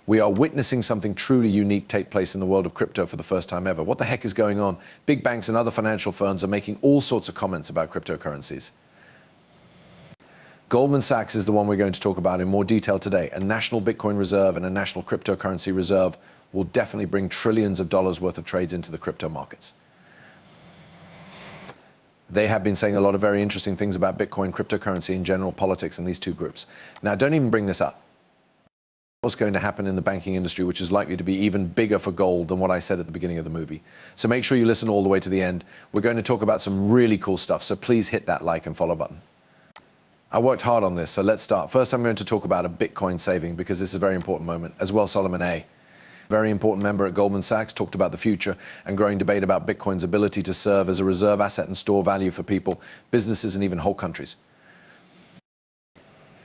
We are witnessing something truly unique take place in the world of crypto for the first time ever. What the heck is going on? Big banks and other financial firms are making all sorts of comments about cryptocurrencies. Goldman Sachs is the one we're going to talk about in more detail today. A national Bitcoin reserve and a national cryptocurrency reserve will definitely bring trillions of dollars worth of trades into the crypto markets. They have been saying a lot of very interesting things about Bitcoin, cryptocurrency, and general politics in these two groups. Now, don't even bring this up. What's going to happen in the banking industry, which is likely to be even bigger for gold than what I said at the beginning of the movie. So make sure you listen all the way to the end. We're going to talk about some really cool stuff, so please hit that like and follow button. I worked hard on this, so let's start. First, I'm going to talk about a Bitcoin saving, because this is a very important moment. As well, Solomon A., very important member at Goldman Sachs, talked about the future and growing debate about Bitcoin's ability to serve as a reserve asset and store value for people, businesses, and even whole countries.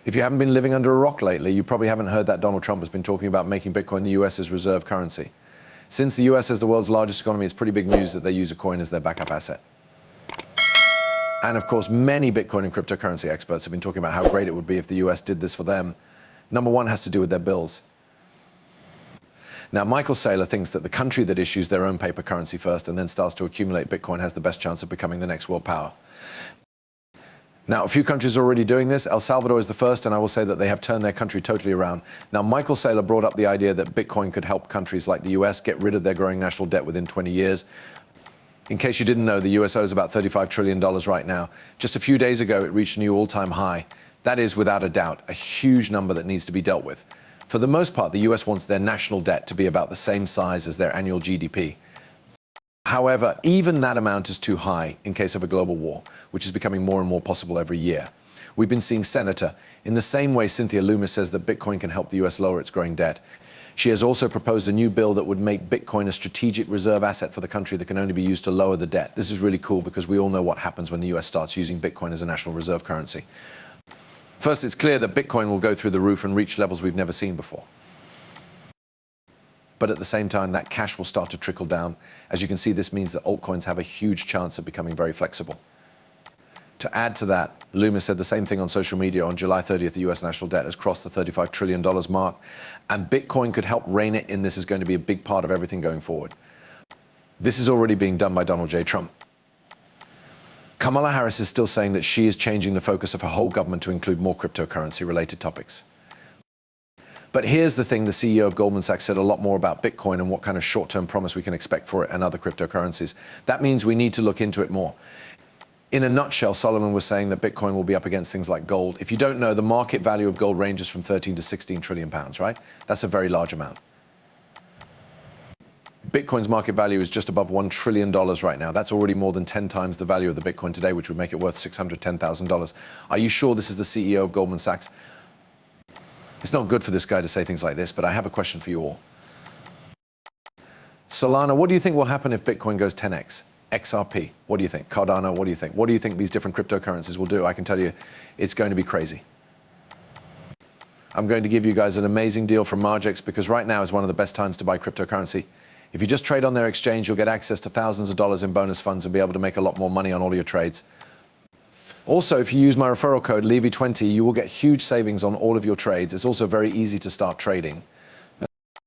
If you haven't been living under a rock lately, you probably haven't heard that Donald Trump has been talking about making Bitcoin the US's reserve currency. Since the US is the world's largest economy, it's pretty big news that they use a coin as their backup asset. And of course, many Bitcoin and cryptocurrency experts have been talking about how great it would be if the US did this for them. Number one has to do with their bills. Now, Michael Saylor thinks that the country that issues their own paper currency first and then starts to accumulate Bitcoin has the best chance of becoming the next world power. Now, a few countries are already doing this. El Salvador is the first, and I will say that they have turned their country totally around. Now, Michael Saylor brought up the idea that Bitcoin could help countries like the US get rid of their growing national debt within 20 years. In case you didn't know, the US owes about $35 trillion right now. Just a few days ago, it reached a new all-time high. That is, without a doubt, a huge number that needs to be dealt with. For the most part, the US wants their national debt to be about the same size as their annual GDP. However, even that amount is too high in case of a global war, which is becoming more and more possible every year. We've been seeing Senator, in the same way Cynthia Loomis says that Bitcoin can help the US lower its growing debt. She has also proposed a new bill that would make Bitcoin a strategic reserve asset for the country that can only be used to lower the debt. This is really cool because we all know what happens when the US starts using Bitcoin as a national reserve currency. First, it's clear that Bitcoin will go through the roof and reach levels we've never seen before. But at the same time, that cash will start to trickle down. As you can see, this means that altcoins have a huge chance of becoming very flexible. To add to that, Loomis said the same thing on social media. On July 30th, the US national debt has crossed the $35 trillion mark, and Bitcoin could help rein it in. This is going to be a big part of everything going forward. This is already being done by Donald J. Trump. Kamala Harris is still saying that she is changing the focus of her whole government to include more cryptocurrency-related topics. But here's the thing, the CEO of Goldman Sachs said a lot more about Bitcoin and what kind of short-term promise we can expect for it and other cryptocurrencies. That means we need to look into it more. In a nutshell, Solomon was saying that Bitcoin will be up against things like gold. If you don't know, the market value of gold ranges from 13 to 16 trillion pounds, right? That's a very large amount. Bitcoin's market value is just above $1 trillion right now. That's already more than 10 times the value of the Bitcoin today, which would make it worth $610,000. Are you sure this is the CEO of Goldman Sachs? It's not good for this guy to say things like this, but I have a question for you all. Solana, what do you think will happen if Bitcoin goes 10x? XRP, what do you think? Cardano, what do you think? What do you think these different cryptocurrencies will do? I can tell you, it's going to be crazy. I'm going to give you guys an amazing deal from Margex, because right now is one of the best times to buy cryptocurrency. If you just trade on their exchange, you'll get access to thousands of dollars in bonus funds and be able to make a lot more money on all your trades. Also, if you use my referral code Levy20, you will get huge savings on all of your trades. It's also very easy to start trading.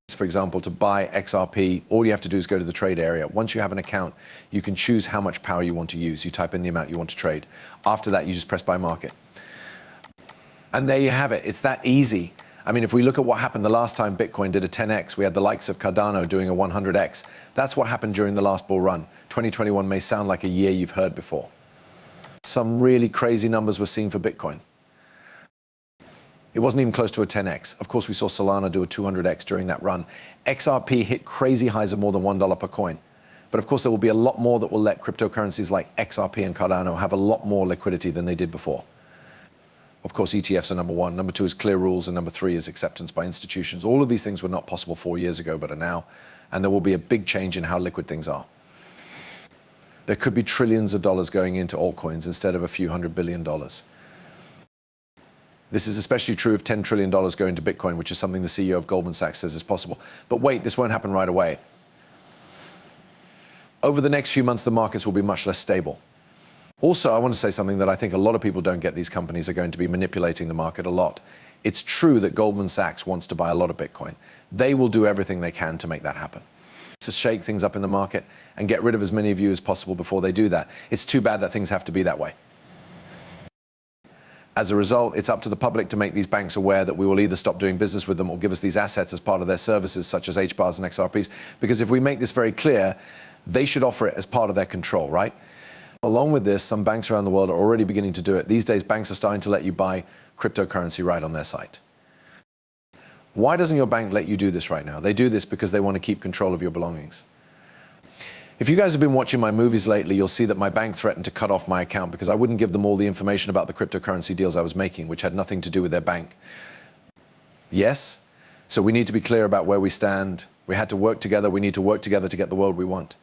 For example, to buy XRP, all you have to do is go to the trade area. Once you have an account, you can choose how much power you want to use. You type in the amount you want to trade. After that, you just press buy market. And there you have it. It's that easy. I mean, if we look at what happened the last time Bitcoin did a 10x, we had the likes of Cardano doing a 100x. That's what happened during the last bull run. 2021 may sound like a year you've heard before. Some really crazy numbers were seen for Bitcoin. It wasn't even close to a 10x. Of course, we saw Solana do a 200x during that run. XRP hit crazy highs of more than $1 per coin. But of course, there will be a lot more that will let cryptocurrencies like XRP and Cardano have a lot more liquidity than they did before. Of course, ETFs are number one. Number two is clear rules, and number three is acceptance by institutions. All of these things were not possible 4 years ago, but are now. And there will be a big change in how liquid things are. There could be trillions of dollars going into altcoins instead of a few $100 billion. This is especially true of $10 trillion going to Bitcoin, which is something the CEO of Goldman Sachs says is possible. But wait, this won't happen right away. Over the next few months, the markets will be much less stable. Also, I want to say something that I think a lot of people don't get. These companies are going to be manipulating the market a lot. It's true that Goldman Sachs wants to buy a lot of Bitcoin. They will do everything they can to make that happen, to shake things up in the market and get rid of as many of you as possible before they do that. It's too bad that things have to be that way. As a result, it's up to the public to make these banks aware that we will either stop doing business with them or give us these assets as part of their services, such as HBARs and XRPs. Because if we make this very clear, they should offer it as part of their control, right? Along with this, some banks around the world are already beginning to do it. These days, banks are starting to let you buy cryptocurrency right on their site. Why doesn't your bank let you do this right now? They do this because they want to keep control of your belongings. If you guys have been watching my movies lately, you'll see that my bank threatened to cut off my account because I wouldn't give them all the information about the cryptocurrency deals I was making, which had nothing to do with their bank. Yes? So we need to be clear about where we stand. We had to work together. We need to work together to get the world we want.